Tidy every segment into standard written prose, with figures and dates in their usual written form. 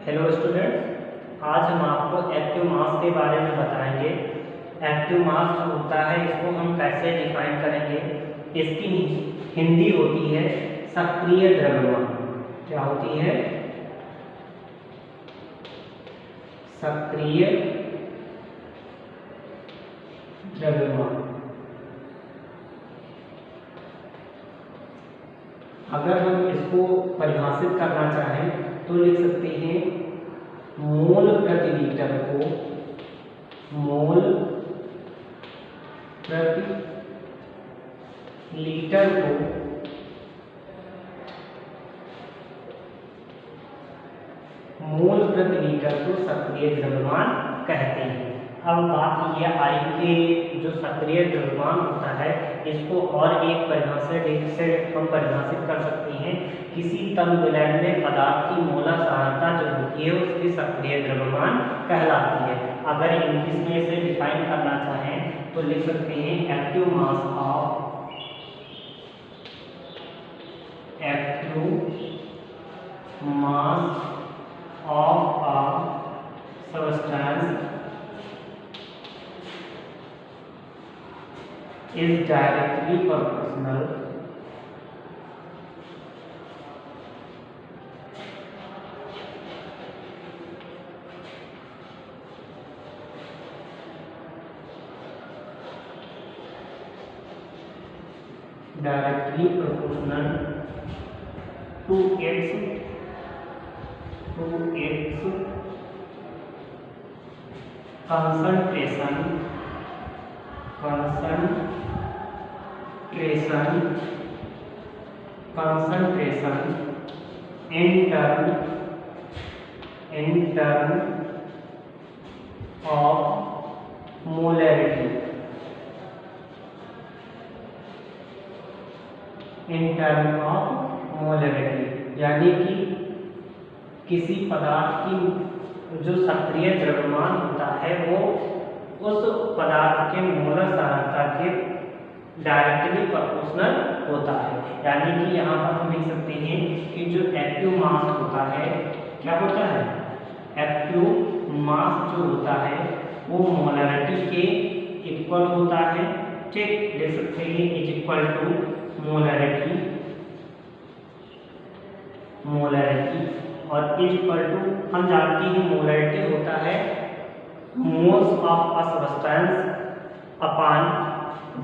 Hello students, आज हम आपको एक्टिव मास के बारे में बताएंगे। एक्टिव मास जो होता है इसको हम कैसे डिफाइन करेंगे। इसकी हिंदी होती है सक्रिय द्रव्यमान। क्या होती है? सक्रिय द्रव्यमान। अगर हम इसको परिभाषित करना चाहें तो लिख सकते हैं मोल प्रति लीटर को मोल प्रति लीटर को मोल प्रति लीटर को सक्रिय द्रव्यमान कहते हैं। अब बात यह आई कि जो सक्रिय द्रव्यमान होता है इसको और एक परिभाषा से हम परिभाषित कर सकते हैं। किसी तल विलयन में पदार्थ की मोलर सांद्रता जो होती है उसकी सक्रिय द्रव्यमान कहलाती है। अगर इंग्लिश में इसे डिफाइन करना चाहें तो लिख सकते हैं active mass of a substance is directly proportional to its concentration in term of molarity यानी कि किसी पदार्थ की जो सक्रिय द्रव्यमान होता है वो उस पदार्थ के मोलर सांद्रता के डायरेक्टली प्रोपोर्शनल होता है। यानी कि यहाँ पर हम लिख सकते हैं कि जो एक्टिव मास होता है क्या होता है? एक्टिव मास जो होता है वो मोलरिटी के इक्वल होता है। ठीक, लिख सकते हैं इज इक्वल टू मोलरिटी और इज इक्वल टू हम जानते हैं मोलरिटी होता है moles of a substance upon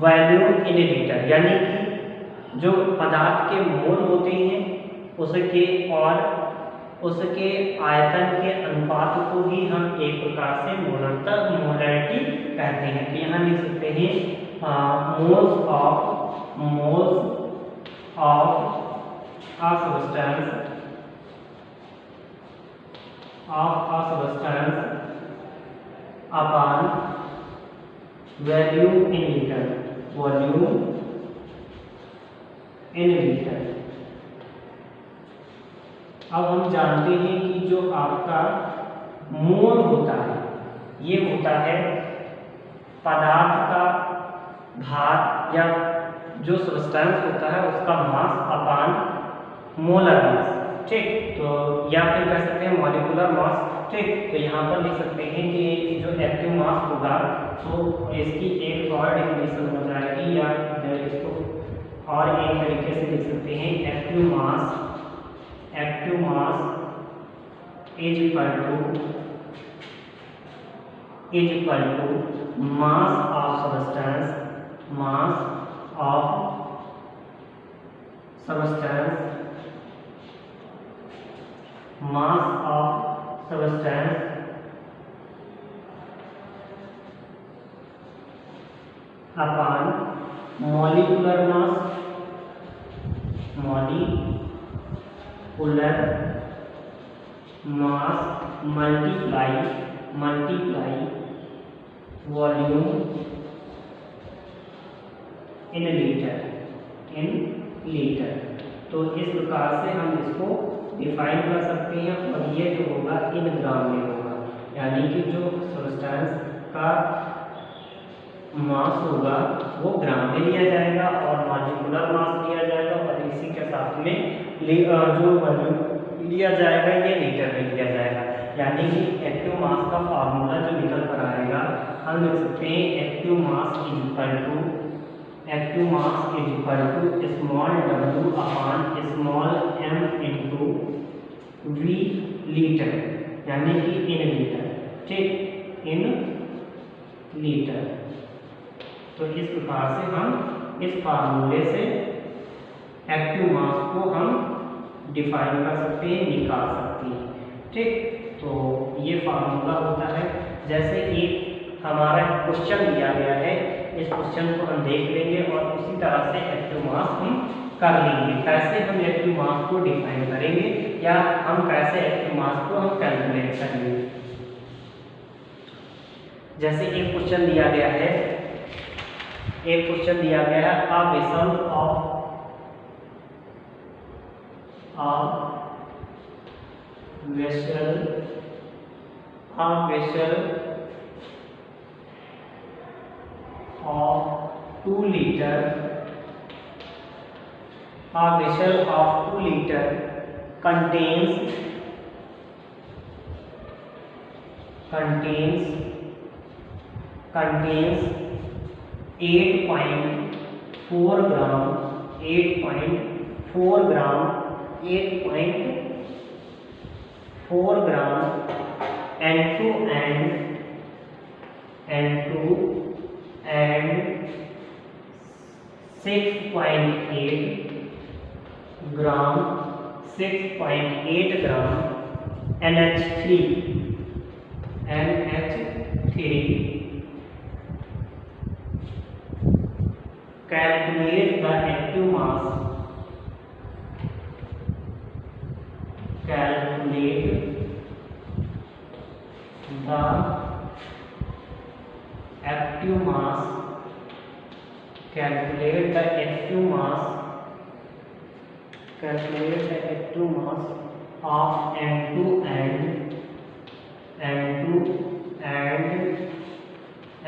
volume in litre. यानी कि जो पदार्थ के मोल होते हैं उसके और उसके आयतन के अनुपात को ही हम एक प्रकार से मोलरिटी कहते हैं। तो यहाँ लिख सकते हैं moles of a substance upon volume in liter अब हम जानते हैं कि जो आपका मोल होता है ये होता है पदार्थ का भार या जो सब्सटेंस होता है उसका मास अपॉन मोलर मास। ठीक, तो या फिर कह सकते हैं मॉलिक्यूलर मास। ठीक, तो यहाँ पर लिख सकते हैं कि जो एक्टिव मास होगा तो इसकी एक और डेफिनेशन हो जाएगी या इसको और एक तरीके से लिख सकते हैं active mass is equal to mass of substance upon molecular mass multiply volume in litre. तो इस प्रकार से हम इसको डिफाइन कर सकते हैं और ये जो होगा इन ग्राम में होगा। यानी कि जो सब्सटेंस का मास होगा वो ग्राम में लिया जाएगा और मॉलिक्यूलर मास लिया जाएगा और इसी के साथ में जो वॉल्यूम लिया जाएगा ये लीटर में लिया जाएगा। यानी कि एक्टिव मास का फार्मूला जो निकल कर आएगा, हम लिख सकते हैं active mass is equal to small w upon small m into v litre, यानी कि इन लीटर, ठीक, इन लीटर। तो इस प्रकार से हम इस फार्मूले से एक्टिव मास को हम डिफाइन कर सकते हैं, निकाल सकते हैं, ठीक। तो ये फार्मूला होता है। जैसे एक हमारा क्वेश्चन दिया गया है, इस क्वेश्चन को हम देख लेंगे और उसी तरह से एक्टिव मास हम कर लेंगे। कैसे हम एक्टिव मास को डिफाइन करेंगे या हम कैसे एक्टिव मास को हम कैलकुलेट करेंगे। जैसे एक क्वेश्चन दिया गया है, a vessel of 2 liter, contains 8.4 gram N2 and 6.8 gram NH3 calculate the active mass of N2 and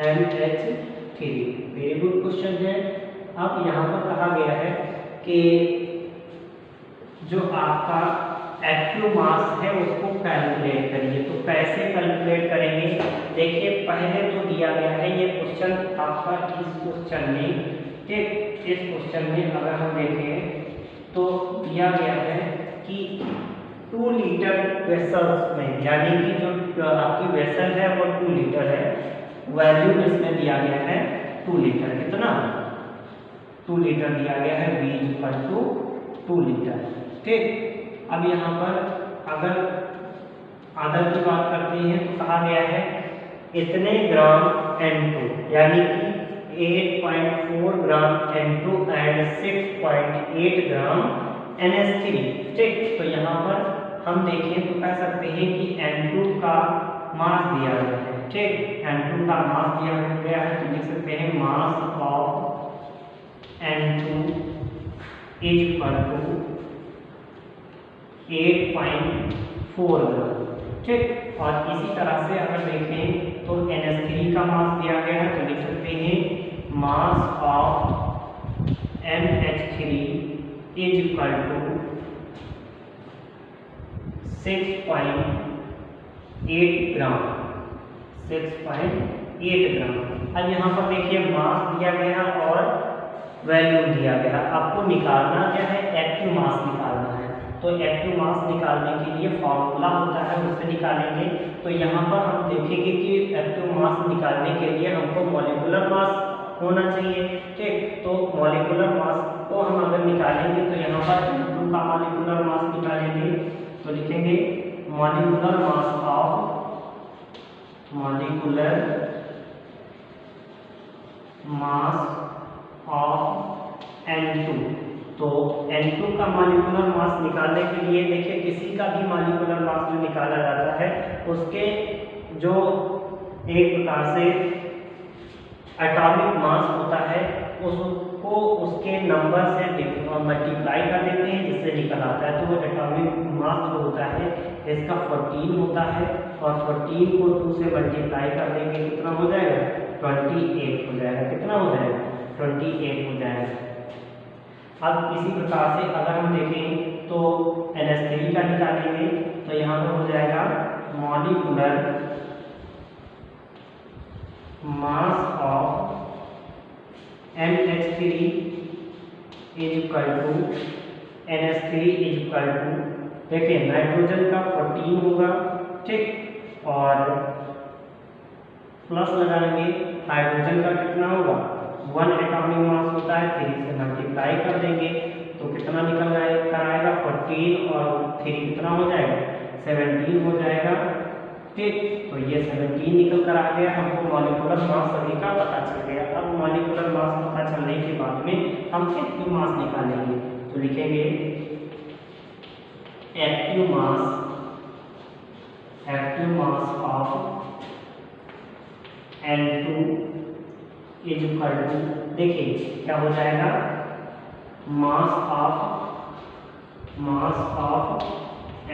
NH3। Very good question है। अब यहाँ पर कहा गया है कि जो आपका एक्टिव मास है उसको कैलकुलेट करिए। तो कैसे कैलकुलेट करेंगे, देखिए पहले तो दिया गया है ये क्वेश्चन आपका, इस क्वेश्चन में, ठीक, इस क्वेश्चन में अगर हम देखें तो दिया गया है कि 2 लीटर वेसल्स में, यानी कि जो आपकी वेसल है वो 2 लीटर है, वैल्यू इसमें दिया गया है 2 लीटर। कितना? 2 लीटर दिया गया है, V इक्वल टू 2 लीटर, ठीक। अब यहाँ पर अगर आदर की बात करते हैं तो कहा गया है इतने ग्राम N2, यानी कि 8.4 ग्राम N2 एंड 6.8 ग्राम NH3, ठीक। तो यहाँ पर हम देखें तो कह सकते हैं कि N2 का मास दिया गया है, ठीक, N2 का मास दिया गया है, तो लिख सकते हैं mass of N2 is equal to 8.4 gram, ठीक। और इसी तरह से अगर देखें तो NH3 का मास दिया गया है, तो लिख सकते हैं mass of NH3 is equal to 6.8 gram. अब यहाँ पर देखिए मास दिया गया और वैल्यू दिया गया, आपको निकालना क्या है, एक्टिव मास निकालना है। तो एक्टिव मास निकालने के लिए फॉर्मूला होता है, उससे निकालेंगे। तो यहाँ पर हम देखेंगे कि एक्टिव मास निकालने के लिए हमको मॉलिक्यूलर मास होना चाहिए, ठीक। तो मॉलिक्यूलर मास को हम अगर निकालेंगे तो यहाँ पर N2 का मॉलिक्यूलर मास निकालेंगे, तो लिखेंगे मॉलिक्यूलर मास ऑफ N2। तो N2 का मॉलिक्यूलर मास निकालने के लिए देखिए किसी का भी मॉलिक्यूलर मास जो निकाला जाता है उसके जो एक प्रकार से एटॉमिक मास होता है उसको उसके नंबर से मल्टीप्लाई कर देते हैं, जिससे निकल आता है। तो वो एटॉमिक मास जो होता है इसका 14 होता है, और 14 को 2 से मल्टीप्लाई कर देंगे, कितना हो जाएगा, 28 हो जाएगा। कितना हो जाएगा, 28 हो जाएगा। अब इसी प्रकार से अगर हम देखें तो NH3 का निकालेंगे, तो यहाँ पर हो जाएगा molecular mass of NH3 is equal to NH3 is equal to, देखिए नाइट्रोजन का 14 होगा, ठीक, और प्लस लगाएंगे, हाइड्रोजन का कितना होगा 1 एटॉमिक मास होता है, 3 से मल्टीप्लाई कर देंगे तो कितना निकल आएगा 14 और 3 कितना हो जाएगा 17 हो जाएगा, ठीक। तो ये 17 निकल कर आ गया, हमको मॉलिक्यूलर मास सभी का पता चल गया। अब मॉलिक्यूलर मास पता चलने के बाद में हम एक्टिव मास निकालेंगे, तो लिखेंगे active mass of N2 is equal to, देखिए क्या हो जाएगा mass of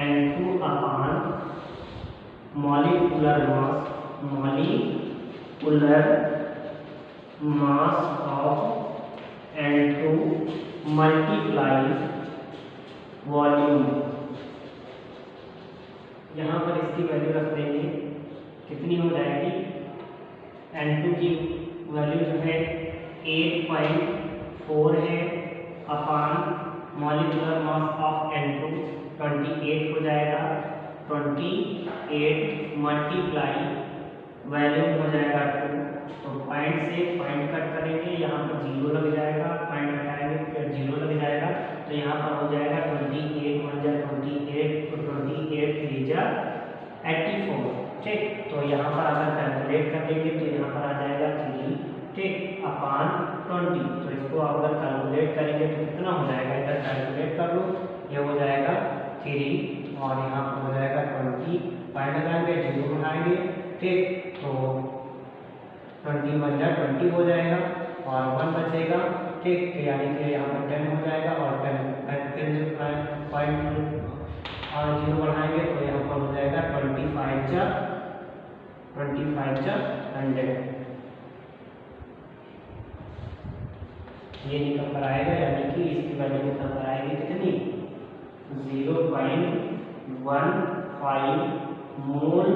N2 upon molecular mass of N2 multiply volume. यहाँ पर इसकी वैल्यू रख देंगे, कितनी हो जाएगी N2 की वैल्यू जो है 8.4 है, upon molecular mass of N2 28 हो जाएगा, 28 मल्टीप्लाई वैल्यूम हो जाएगा 2, तो पॉइंट से पॉइंट कट करेंगे, यहाँ पर 0 लग जाएगा, पॉइंट हटाएंगे फिर 0 लग जाएगा, तो यहाँ पर हो जाएगा 28 1 जा 28, तो 28 3 जा 84, ठीक। तो यहाँ पर अगर कैलकुलेट कर देंगे तो यहाँ पर आ जाएगा 3, ठीक, अपॉन 20, तो इसको अगर कैलकुलेट करेंगे तो कितना हो जाएगा, इधर कैलकुलेट कर लो, ये हो जाएगा 3 और यहाँ पर हो जाएगा 20, पॉइंट लगाएंगे 0 बनाएंगे, ठीक, तो 20 1 जा 20 हो जाएगा और 1 बचेगा, ठीक, यानी कि यहाँ पर 10 हो जाएगा और 10 फिर पॉइंट और 0 बढ़ाएंगे तो यहाँ पर हो जाएगा 25 जा 100, ये निकल कर आएगा, यानी कि इसकी वैल्यू निकल कर आएगी कितनी 0.15 मोल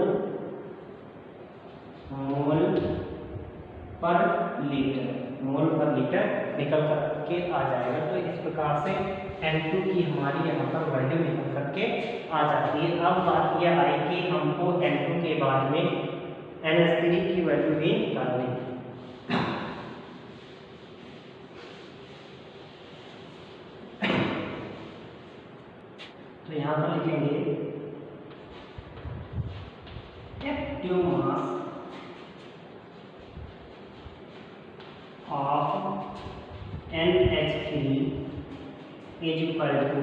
पर लीटर निकल कर के आ जाएगा। तो इस प्रकार से N2 की हमारी यहाँ पर वैल्यू निकल करके आ जाती है। अब बात यह आई कि हमको N2 के बाद में NH3 की वैल्यू भी निकालनी है। तो यहाँ पर लिखेंगे active mass of NH3 is equal to,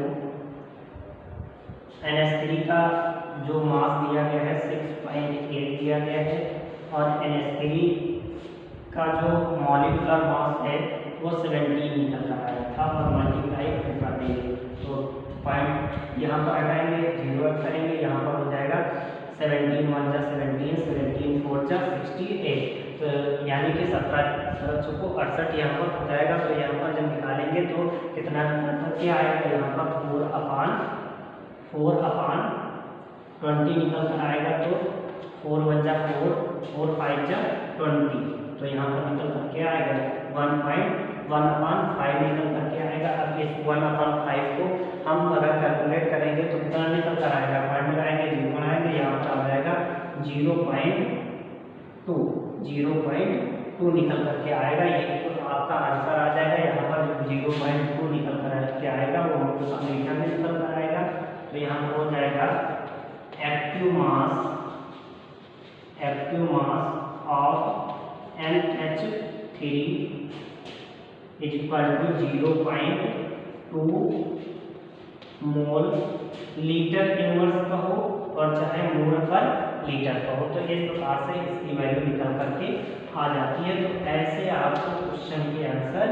NH3 का जो मास दिया गया है 6.8 दिया गया है और NH3 का जो मॉलिक्यूलर मास है वो 17 निकल कर आया था और मल्टीप्लाई कर देंगे तो पॉइंट यहाँ पर हटाएंगे 0 करेंगे, यहाँ पर हो जाएगा 17 1 जा 17 17 4 जा 68, तो यानी कि 1768 यहाँ पर हो जाएगा। तो यहाँ पर जब निकालेंगे तो कितना क्या आएगा, यहाँ पर 4 अपान 20 निकल कर आएगा, तो 4 1 जा 4 4 5 जा 20, तो यहाँ पर निकल कर क्या आएगा 1.1/5 निकल कर के आएगा। अब इस 1/5 को हम अगर कैलकुलेट करेंगे तो कितना निकल कर आएगा, पॉइंट लगाएंगे 0 बनाएंगे, यहाँ पर आ जाएगा 0.2 निकल करके आएगा। ये तो आपका आंसर आ जाएगा, यहाँ पर 0.2 निकल कर के आएगा वो मीटर में निकल कर आएगा। तो यहाँ पर हो जाएगा active mass of NH3 is equal to 0.2 mole litre inverse कहो और चाहे मोल पर लीटर कहो, तो इस प्रकार से इसकी वैल्यू निकल करके आ जाती है। तो ऐसे आपको क्वेश्चन के आंसर